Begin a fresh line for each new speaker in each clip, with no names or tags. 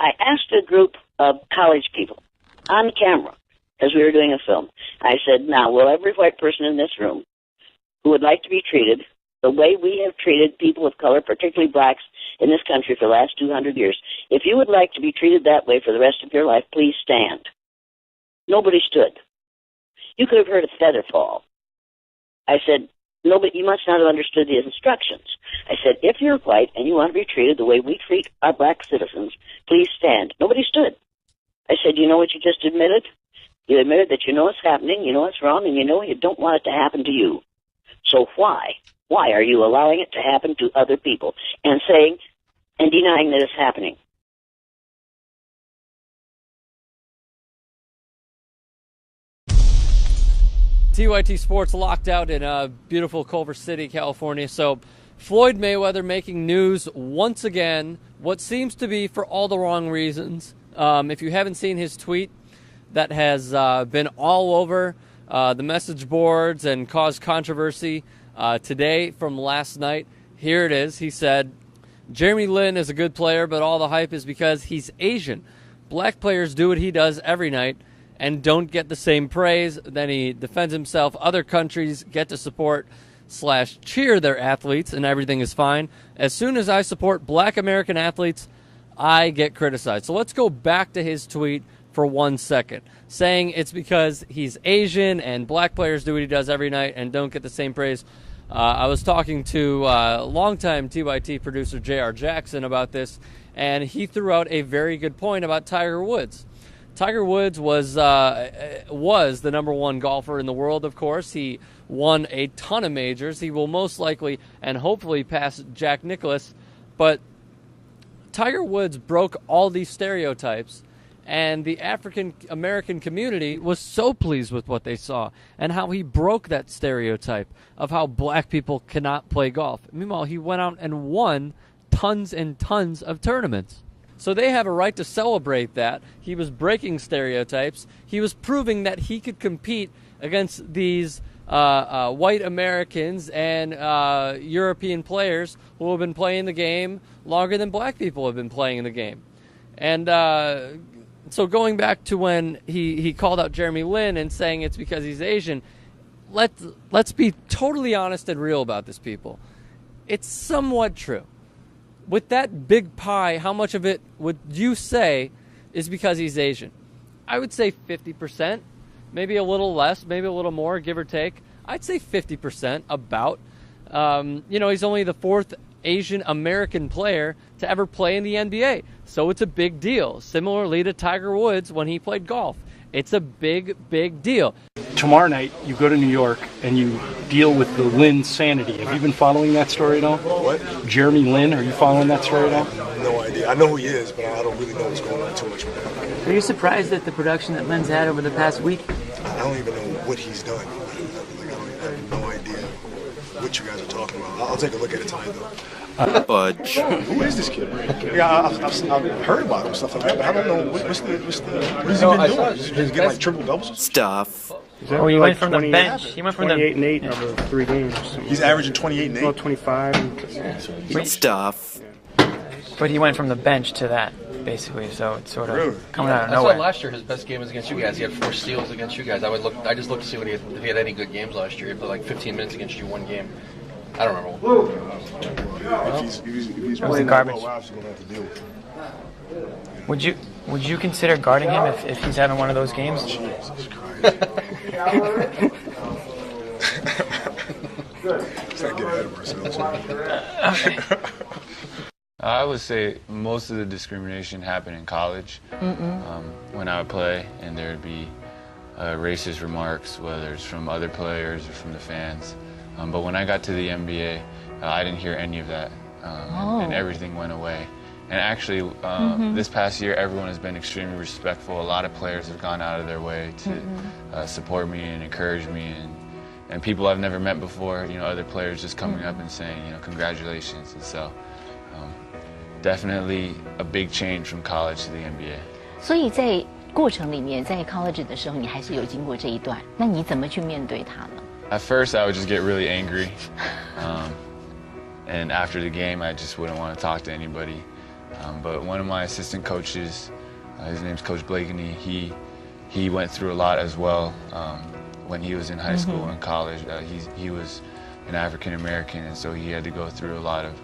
I asked a group of college people on camera, because we were doing a film. I said, now, will every white person in this room who would like to be treated the way we have treated people of color, particularly blacks, in this country for the last 200 years, if you would like to be treated that way for the rest of your life, please stand. Nobody stood. You could have heard a feather fall. I said, nobody, you must not have understood the instructions. I said, if you're white and you want to be treated the way we treat our black citizens, please stand. Nobody stood. I said, you know what you just admitted? You admitted that you know it's happening, you know it's wrong, and you know you don't want it to happen to you. So why? Why are you allowing it to happen to other people and saying and denying that it's happening?
TYT Sports locked out in beautiful Culver City, California. So Floyd Mayweather making news once again, what seems to be for all the wrong reasons. If you haven't seen his tweet that has been all over the message boards and caused controversy today from last night, here it is. He said, Jeremy Lin is a good player, but all the hype is because he's Asian. Black players do what he does every night and don't get the same praise. Then he defends himself. Other countries get to support / cheer their athletes, and everything is fine. As soon as I support black American athletes, I get criticized. So let's go back to his tweet for 1 second, saying it's because he's Asian and black players do what he does every night and don't get the same praise. I was talking to longtime TYT producer J.R. Jackson about this, and he threw out a very good point about Tiger Woods. Tiger Woods was the #1 golfer in the world, of course. He won a ton of majors. He will most likely and hopefully pass Jack Nicklaus. But Tiger Woods broke all these stereotypes, and the African-American community was so pleased with what they saw and how he broke that stereotype of how black people cannot play golf. Meanwhile, he went out and won tons and tons of tournaments. So they have a right to celebrate that. He was breaking stereotypes. He was proving that he could compete against these white Americans and European players who have been playing the game longer than black people have been playing the game. And so going back to when he called out Jeremy Lin and saying it's because he's Asian, let's be totally honest and real about this, people. It's somewhat true. With that big pie, how much of it would you say is because he's Asian? I would say 50%, maybe a little less, maybe a little more, give or take. I'd say 50% about. He's only the 4th Asian American player to ever play in the NBA. So it's a big deal. Similarly to Tiger Woods when he played golf. It's a big, big deal.
Tomorrow night, you go to New York and you deal with the Lin sanity. Have you been following that story at all?
What?
Jeremy Lin, are you following that story at all?
No idea. I know who he is, but I don't really know what's going on too much with him.
Are you surprised at the production that Lin's had over the past week?
I don't even know what he's done. I have no idea what you guys are talking about. I'll take a look at it tonight, though.
Fudge.
Who is this kid? Yeah, I've heard about him and stuff like that, but I don't know what has he been doing? He's been getting like triple doubles.
Stuff.
Oh, he went from the bench. He went from
28 and 8 over 3 games.
He's averaging 28 and 8.
Well, 25.
Stuff.
But he went from the bench to that, basically. So it's sort of coming out of
I
nowhere.
saw last year his best game was against you guys. He had 4 steals against you guys. I just looked to see if he had any good games last year. He played like 15 minutes against you one game. I don't remember.
If he's
playing garbage.
Well, obviously going to have to deal with it.
Would you consider guarding him if he's having one of those games?
Jesus Christ. Let's not get ahead of ourselves.
Okay.
I would say most of the discrimination happened in college. When I would play, and there would be racist remarks, whether it's from other players or from the fans. But when I got to the NBA, I didn't hear any of that, and everything went away. And actually, this past year, everyone has been extremely respectful. A lot of players have gone out of their way to support me and encourage me, and people I've never met before, other players just coming up and saying, congratulations. And so, definitely a big change from college to the NBA.
所以在过程里面，在 college 的时候，你还是有经过这一段，那你怎么去面对它呢？
At first, I would just get really angry, and after the game, I just wouldn't want to talk to anybody. But one of my assistant coaches, his name's Coach Blakeney, he went through a lot as well when he was in high school and college. He was an African American, and so he had to go through a lot of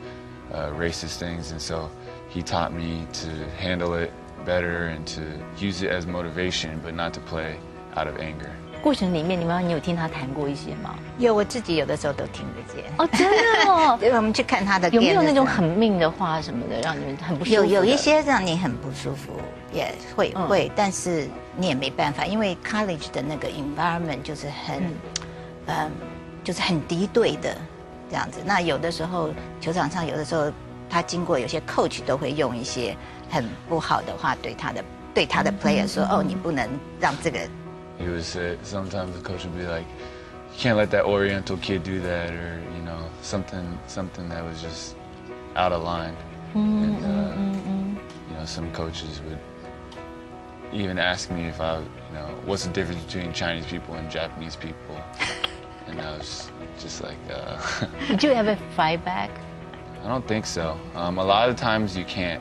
racist things, and so he taught me to handle it better and to use it as motivation, but not to play out of anger.
过程里面，你有听他谈过一些吗？
有，我自己有的时候都听得见。
哦，真的哦。
我们去看他的店，
有没有那种很命的话什么的，让你们很不舒服？
有一些让你很不舒服，也会，但是你也没办法，因为 college 的那个 environment 就是就是很敌对的这样子。那有的时候球场上，有的时候他经过有些 coach 都会用一些很不好的话对他的 player 说，哦，你不能让这个。
He would say, sometimes the coach would be like, you can't let that Oriental kid do that, or, you know, something that was just out of line. And, you know, some coaches would even ask me if what's the difference between Chinese people and Japanese people? And I was just like,
Did you ever fight back?
I don't think so. A lot of times you can't,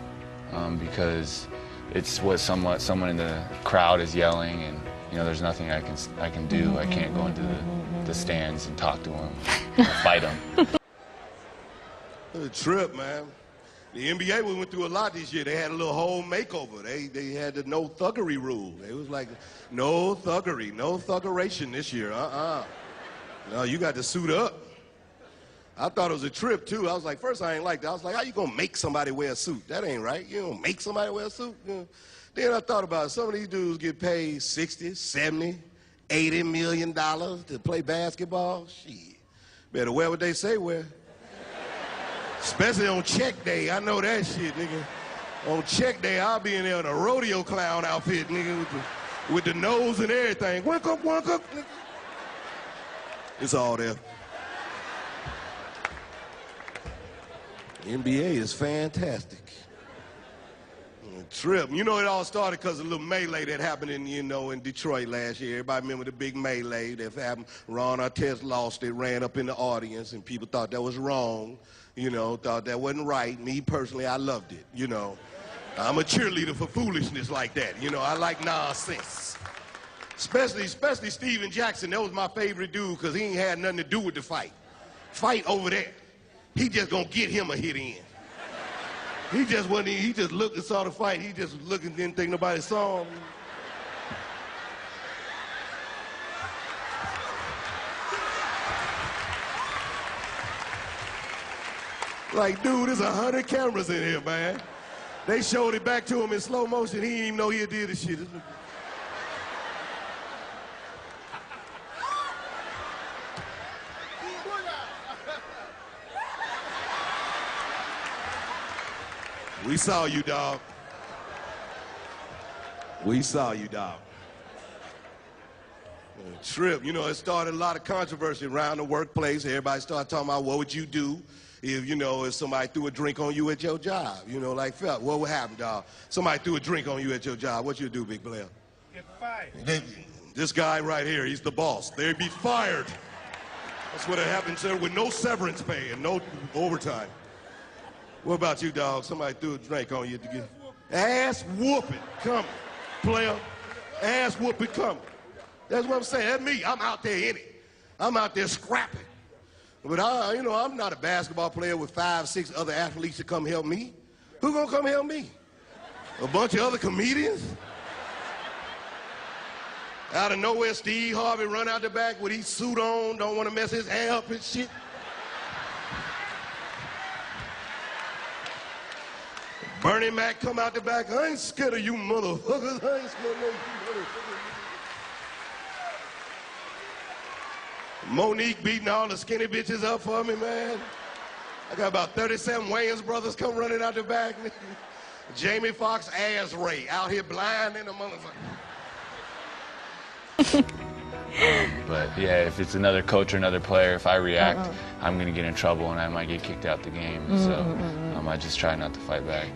because it's what someone in the crowd is yelling, and you know, there's nothing I can do. I can't go into the stands and talk to them, fight them.
It was a trip, man. The NBA, we went through a lot this year. They had a little whole makeover. They had the no thuggery rule. It was like no thuggery, no thuggeration this year. No, you got to suit up. I thought it was a trip too. I was like, first I ain't like that. I was like, how you gonna make somebody wear a suit? That ain't right. You don't make somebody wear a suit. You know? Then I thought about it. Some of these dudes get paid 60, 70, 80 million dollars to play basketball. Shit. Better wear what they say wear. Especially on check day. I know that shit, nigga. On check day, I'll be in there in a rodeo clown outfit, nigga, with the nose and everything. Work up, nigga. It's all there. The NBA is fantastic. Trip. You know, it all started because of a little melee that happened in Detroit last year. Everybody remember the big melee that happened. Ron Artest lost it, ran up in the audience, and people thought that was wrong, thought that wasn't right. Me, personally, I loved it, I'm a cheerleader for foolishness like that. I like nonsense. Especially Steven Jackson. That was my favorite dude because he ain't had nothing to do with the fight. Fight over there. He just gonna get him a hit in. He just looked and saw the fight. He just was looking, didn't think nobody saw him. Like, dude, there's 100 cameras in here, man. They showed it back to him in slow motion. He didn't even know he did this shit. We saw you, dog. We saw you, dog. Trip, it started a lot of controversy around the workplace. Everybody started talking about what would you do if somebody threw a drink on you at your job. Like, felt, what would happen, dog? Somebody threw a drink on you at your job. What you do, big player?
Get fired.
This guy right here, he's the boss. They'd be fired. That's what happened, sir, with no severance pay and no overtime. What about you, dog? Somebody threw a drink on you to get ass whooping coming, player. Ass whooping coming. That's what I'm saying. That's me. I'm out there in it. I'm out there scrapping. But I'm not a basketball player with 5, 6 other athletes to come help me. Who gonna come help me? A bunch of other comedians? Out of nowhere, Steve Harvey run out the back with his suit on, don't want to mess his hair up and shit. Bernie Mac come out the back. I ain't scared of you motherfuckers. I ain't scared of you motherfuckers. Monique beating all the skinny bitches up for me, man. I got about 37 Wayans brothers come running out the back. Jamie Foxx ass Ray out here blind in the motherfucker.
But yeah, if it's another coach or another player, if I react, I'm gonna get in trouble and I might get kicked out the game. So I just try not to fight back.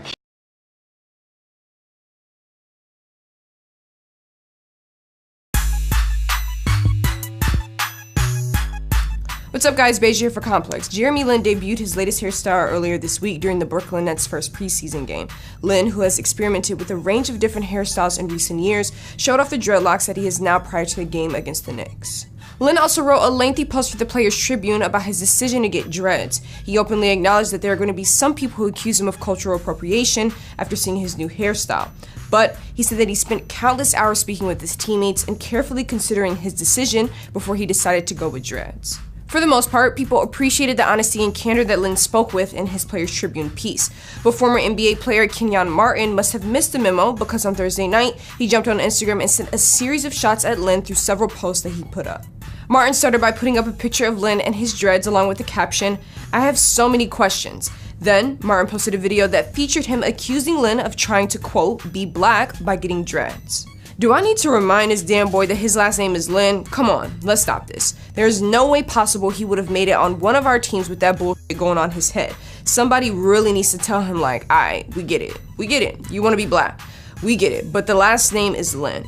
What's up guys, Beige here for Complex. Jeremy Lin debuted his latest hairstyle earlier this week during the Brooklyn Nets' first preseason game. Lin, who has experimented with a range of different hairstyles in recent years, showed off the dreadlocks that he has now prior to the game against the Knicks. Lin also wrote a lengthy post for the Players Tribune about his decision to get dreads. He openly acknowledged that there are going to be some people who accuse him of cultural appropriation after seeing his new hairstyle. But he said that he spent countless hours speaking with his teammates and carefully considering his decision before he decided to go with dreads. For the most part, people appreciated the honesty and candor that Lin spoke with in his Players Tribune piece. But former NBA player Kenyon Martin must have missed the memo because on Thursday night, he jumped on Instagram and sent a series of shots at Lin through several posts that he put up. Martin started by putting up a picture of Lin and his dreads along with the caption, "I have so many questions." Then, Martin posted a video that featured him accusing Lin of trying to, quote, be black by getting dreads. Do I need to remind this damn boy that his last name is Lin? Come on, let's stop this. There is no way possible he would have made it on one of our teams with that bullshit going on his head. Somebody really needs to tell him like, alright, we get it. We get it. You want to be black. We get it. But the last name is Lin.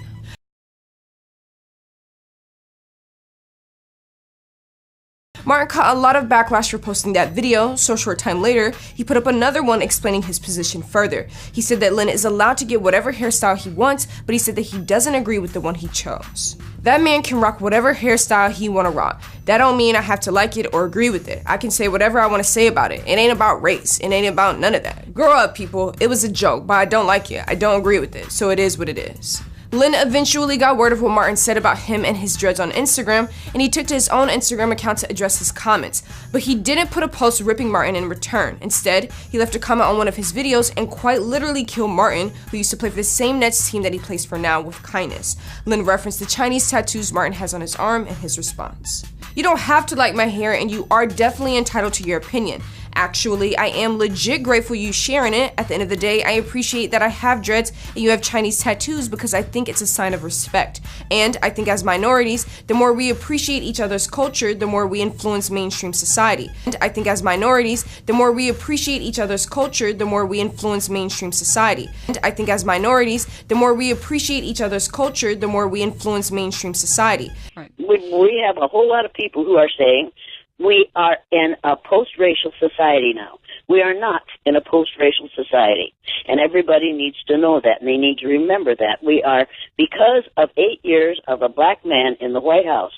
Martin caught a lot of backlash for posting that video, so a short time later, he put up another one explaining his position further. He said that Lin is allowed to get whatever hairstyle he wants, but he said that he doesn't agree with the one he chose. That man can rock whatever hairstyle he wanna rock. That don't mean I have to like it or agree with it. I can say whatever I wanna say about it. It ain't about race. It ain't about none of that. Grow up, people. It was a joke, but I don't like it. I don't agree with it, so it is what it is. Lin eventually got word of what Martin said about him and his dreads on Instagram, and he took to his own Instagram account to address his comments. But he didn't put a post ripping Martin in return. Instead, he left a comment on one of his videos and quite literally killed Martin, who used to play for the same Nets team that he plays for now, with kindness. Lin referenced the Chinese tattoos Martin has on his arm in his response. You don't have to like my hair, and you are definitely entitled to your opinion. Actually, I am legit grateful you sharing it. At the end of the day, I appreciate that I have dreads and you have Chinese tattoos because I think it's a sign of respect. And I think as minorities, the more we appreciate each other's culture, the more we influence mainstream society. And I think as minorities, the more we appreciate each other's culture, the more we influence mainstream society. And I think as minorities, the more we appreciate each other's culture, the more we influence mainstream society.
We have a whole lot of people who are saying, we are in a post-racial society now. We are not in a post-racial society. And everybody needs to know that, and they need to remember that. We are, because of 8 years of a black man in the White House,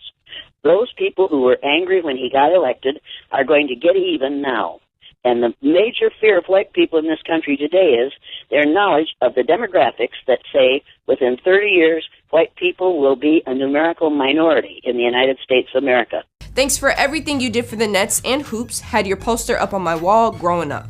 those people who were angry when he got elected are going to get even now. And the major fear of white people in this country today is their knowledge of the demographics that say within 30 years, white people will be a numerical minority in the United States of America.
Thanks for everything you did for the Nets and hoops. Had your poster up on my wall growing up.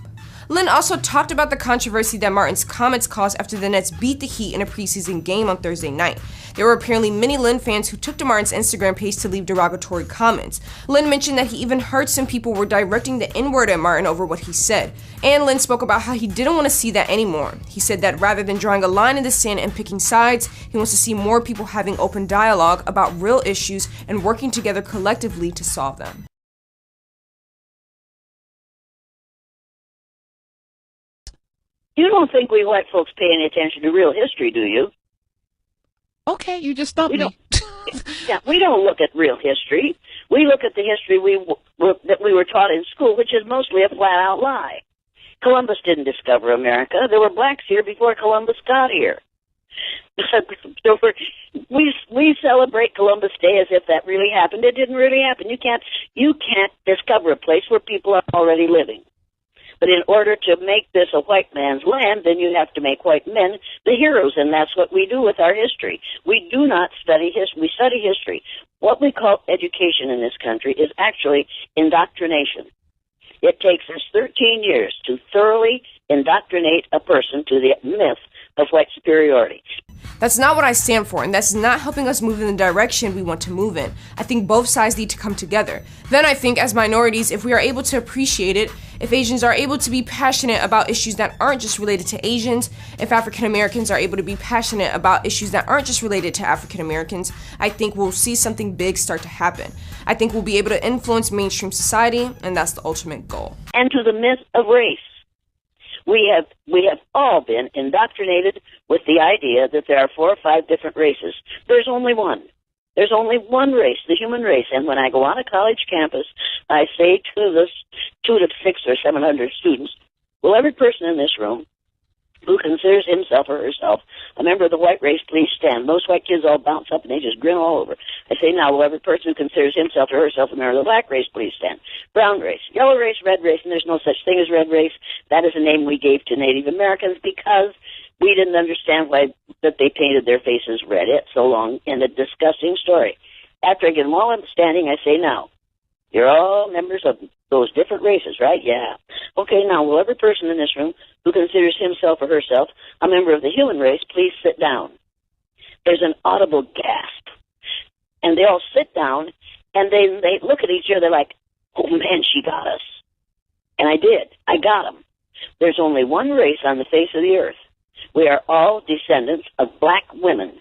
Lin also talked about the controversy that Martin's comments caused after the Nets beat the Heat in a preseason game on Thursday night. There were apparently many Lin fans who took to Martin's Instagram page to leave derogatory comments. Lin mentioned that he even heard some people were directing the N-word at Martin over what he said. And Lin spoke about how he didn't want to see that anymore. He said that rather than drawing a line in the sand and picking sides, he wants to see more people having open dialogue about real issues and working together collectively to solve them.
You don't think we white folks pay any attention to real history, do you?
Okay, you just stumped me.
Yeah, we don't look at real history. We look at the history that we were taught in school, which is mostly a flat-out lie. Columbus didn't discover America. There were blacks here before Columbus got here. So we celebrate Columbus Day as if that really happened. It didn't really happen. You can't discover a place where people are already living. But in order to make this a white man's land, then you have to make white men the heroes, and that's what we do with our history. We do not study history. We study history. What we call education in this country is actually indoctrination. It takes us 13 years to thoroughly indoctrinate a person to the myth of white superiority.
That's not what I stand for, and that's not helping us move in the direction we want to move in. I think both sides need to come together. Then I think as minorities, if we are able to appreciate it, if Asians are able to be passionate about issues that aren't just related to Asians, if African Americans are able to be passionate about issues that aren't just related to African Americans, I think we'll see something big start to happen. I think we'll be able to influence mainstream society, and that's the ultimate goal.
And to the myth of race. We have all been indoctrinated with the idea that there are 4 or 5 different races. There's only one. There's only one race, the human race. And when I go on a college campus, I say to the 200 to 600 or 700 students, will every person in this room who considers himself or herself a member of the white race please stand? Most white kids all bounce up and they just grin all over. I say, now, will every person who considers himself or herself a member of the black race please stand? Brown race, yellow race, red race, and there's no such thing as red race. That is a name we gave to Native Americans because we didn't understand why that they painted their faces red. It's so long and a disgusting story. After I get them all understanding, I say, now, you're all members of those different races, right? Yeah. Okay, now, will every person in this room who considers himself or herself a member of the human race please sit down? There's an audible gasp. And they all sit down, and they look at each other like, oh, man, she got us. And I did. I got them. There's only one race on the face of the earth. We are all descendants of black women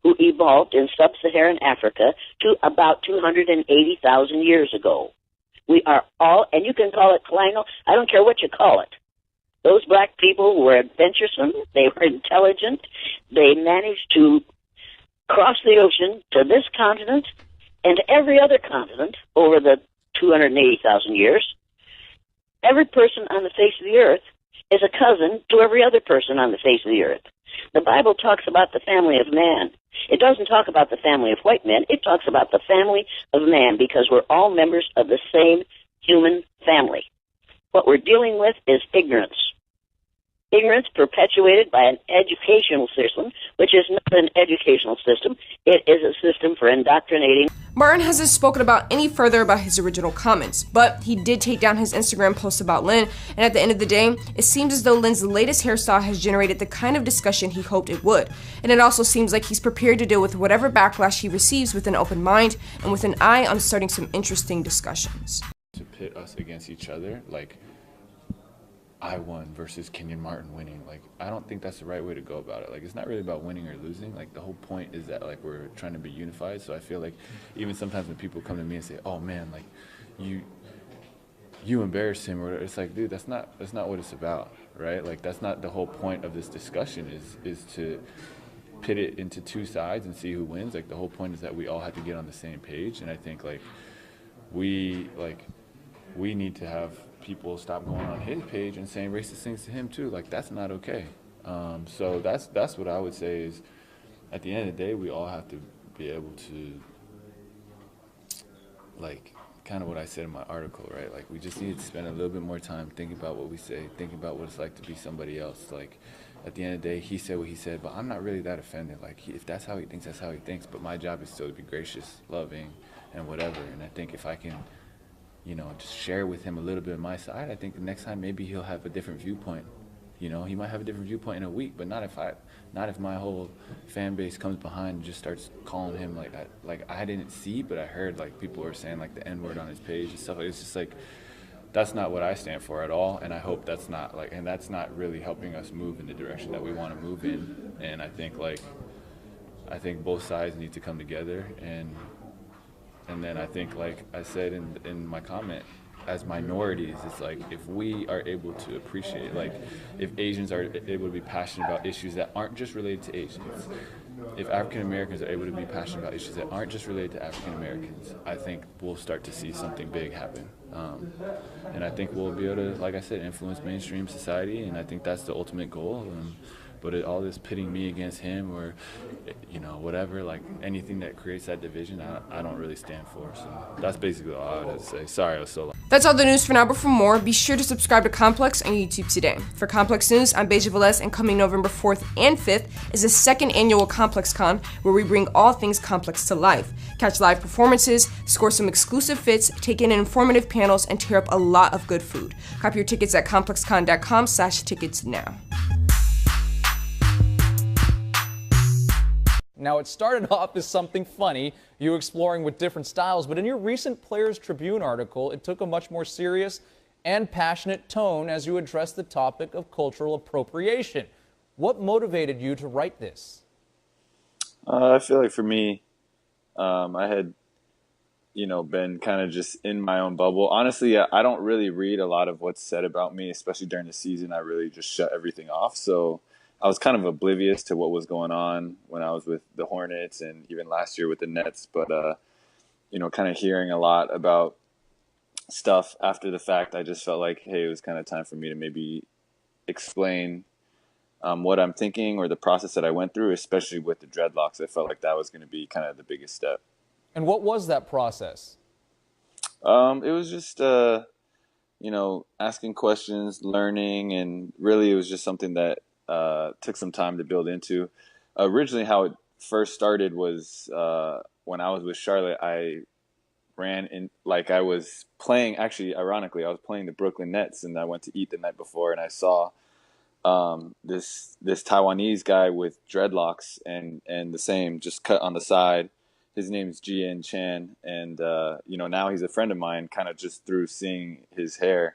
who evolved in sub-Saharan Africa to about 280,000 years ago. We are all, and you can call it colonial, I don't care what you call it. Those black people were adventuresome, they were intelligent, they managed to cross the ocean to this continent and to every other continent over the 280,000 years. Every person on the face of the earth is a cousin to every other person on the face of the earth. The Bible talks about the family of man. It doesn't talk about the family of white men. It talks about the family of man because we're all members of the same human family. What we're dealing with is ignorance. Ignorance perpetuated by an educational system, which is not an educational system. It is a system for indoctrinating.
Martin hasn't spoken about any further about his original comments, but he did take down his Instagram post about Lynn, and at the end of the day, it seems as though Lynn's latest hairstyle has generated the kind of discussion he hoped it would, and it also seems like he's prepared to deal with whatever backlash he receives with an open mind and with an eye on starting some interesting discussions.
To pit us against each other, like I won versus Kenyon Martin winning. Like, I don't think that's the right way to go about it. Like, it's not really about winning or losing. Like, the whole point is that, like, we're trying to be unified. So I feel like even sometimes when people come to me and say, oh, man, like, you embarrassed him, or it's like, dude, that's not what it's about, right? Like, that's not the whole point of this discussion is to pit it into two sides and see who wins. Like, the whole point is that we all have to get on the same page. And I think, like, we need to have people stop going on his page and saying racist things to him too. Like, that's not okay. So that's what I would say is, at the end of the day, we all have to be able to, like, kind of what I said in my article, right? Like, we just need to spend a little bit more time thinking about what we say, thinking about what it's like to be somebody else. Like, at the end of the day, he said what he said, but I'm not really that offended. Like, if that's how he thinks, that's how he thinks. But my job is still to be gracious, loving, and whatever. And I think if I can, just share with him a little bit of my side, I think the next time maybe he'll have a different viewpoint. He might have a different viewpoint in a week, but not if my whole fan base comes behind and just starts calling him I didn't see, but I heard like people were saying like the N-word on his page and stuff. It's just like, that's not what I stand for at all, and I hope that's not not really helping us move in the direction that we want to move in. And I think both sides need to come together, and then I think, like I said in my comment, as minorities, it's like if we are able to appreciate, like if Asians are able to be passionate about issues that aren't just related to Asians, if African Americans are able to be passionate about issues that aren't just related to African Americans, I think we'll start to see something big happen. And I think we'll be able to, like I said, influence mainstream society, and I think that's the ultimate goal. But all this pitting me against him or, whatever, like anything that creates that division, I don't really stand for. So that's basically all I would have to say. Sorry I was so long.
That's all the news for now, but for more, be sure to subscribe to Complex on YouTube today. For Complex News, I'm Beja Velez, and coming November 4th and 5th is the second annual Complex Con, where we bring all things complex to life. Catch live performances, score some exclusive fits, take in informative panels, and tear up a lot of good food. Copy your tickets at complexcon.com/tickets now.
Now, it started off as something funny, you exploring with different styles, but in your recent Players Tribune article, it took a much more serious and passionate tone as you addressed the topic of cultural appropriation. What motivated you to write this?
I feel like for me, I had, been kind of just in my own bubble. Honestly, I don't really read a lot of what's said about me, especially during the season. I really just shut everything off. So I was kind of oblivious to what was going on when I was with the Hornets and even last year with the Nets. But, kind of hearing a lot about stuff after the fact, I just felt like, hey, it was kind of time for me to maybe explain what I'm thinking or the process that I went through, especially with the dreadlocks. I felt like that was going to be kind of the biggest step.
And what was that process?
It was just, asking questions, learning, and really it was just something that took some time to build into. Originally, how it first started was when I was with Charlotte, I ran in, like I was playing, actually, ironically, I was playing the Brooklyn Nets, and I went to eat the night before, and I saw this Taiwanese guy with dreadlocks and the same, just cut on the side. His name's Jian Chan, and now he's a friend of mine, kind of just through seeing his hair,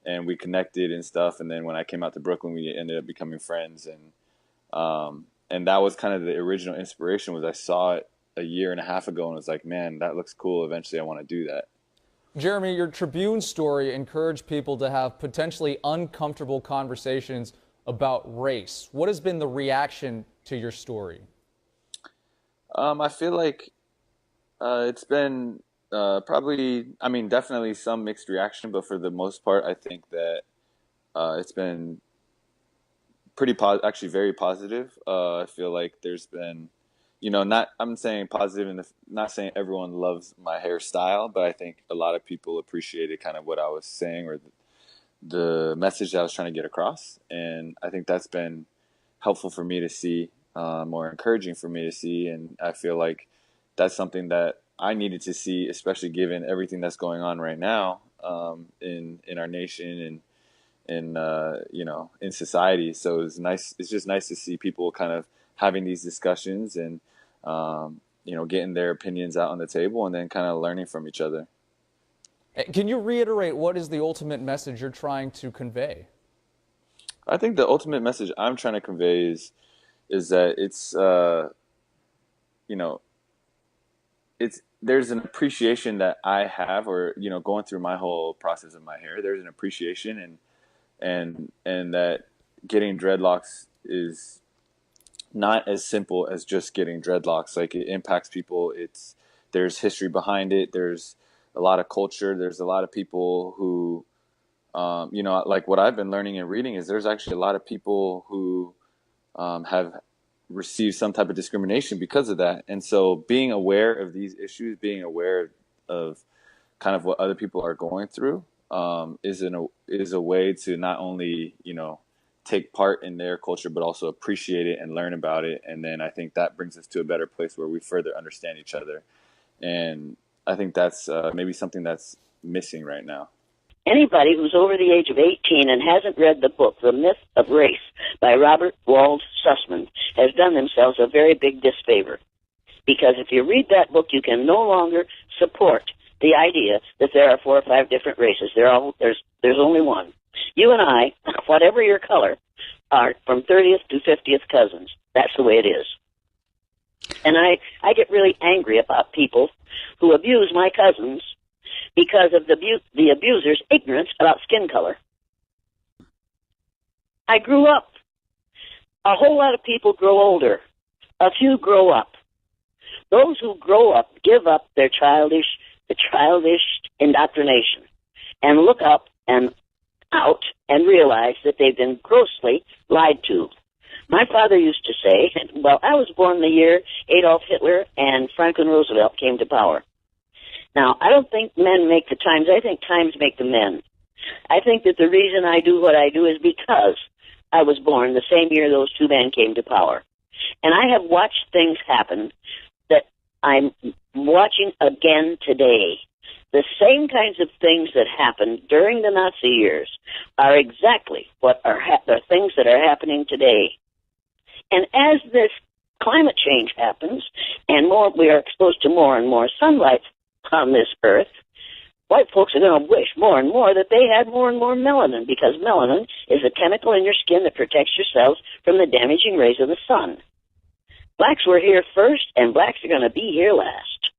and we connected and stuff. And then when I came out to Brooklyn, we ended up becoming friends, and that was kind of the original inspiration. Was I saw it a year and a half ago and was like, man, that looks cool. Eventually, I want to do that.
Jeremy, your Tribune story encouraged people to have potentially uncomfortable conversations about race. What has been the reaction to your story?
I feel like it's been definitely some mixed reaction, but for the most part, I think that it's been pretty actually very positive. I feel like there's been, I'm saying positive, and not saying everyone loves my hairstyle, but I think a lot of people appreciated kind of what I was saying or the message that I was trying to get across. And I think that's been helpful for me to see, more encouraging for me to see. And I feel like that's something that I needed to see, especially given everything that's going on right now in our nation and in society. So it's nice. It's just nice to see people kind of having these discussions and getting their opinions out on the table and then kind of learning from each other.
Can you reiterate what is the ultimate message you're trying to convey?
I think the ultimate message I'm trying to convey is that there's an appreciation that I have, or going through my whole process of my hair, there's an appreciation and that getting dreadlocks is not as simple as just getting dreadlocks. Like, it impacts people. There's history behind it. There's a lot of culture. There's a lot of people who, like what I've been learning and reading is there's actually a lot of people who have received some type of discrimination because of that. And so being aware of these issues, being aware of kind of what other people are going through is a way to not only, take part in their culture, but also appreciate it and learn about it. And then I think that brings us to a better place where we further understand each other. And I think that's maybe something that's missing right now.
Anybody who's over the age of 18 and hasn't read the book, The Myth of Race, by Robert Wald Sussman, has done themselves a very big disfavor. Because if you read that book, you can no longer support the idea that there are 4 or 5 different races. There's only one. You and I, whatever your color, are from 30th to 50th cousins. That's the way it is. And I get really angry about people who abuse my cousins because of the abuser's ignorance about skin color. I grew up. A whole lot of people grow older. A few grow up. Those who grow up give up the childish indoctrination and look up and out and realize that they've been grossly lied to. My father used to say, well, I was born the year Adolf Hitler and Franklin Roosevelt came to power. Now, I don't think men make the times. I think times make the men. I think that the reason I do what I do is because I was born the same year those two men came to power. And I have watched things happen that I'm watching again today. The same kinds of things that happened during the Nazi years are exactly what are things that are happening today. And as this climate change happens and we are exposed to more and more sunlight on this earth, white folks are going to wish more and more that they had more and more melanin, because melanin is a chemical in your skin that protects your cells from the damaging rays of the sun. Blacks were here first, and blacks are going to be here last.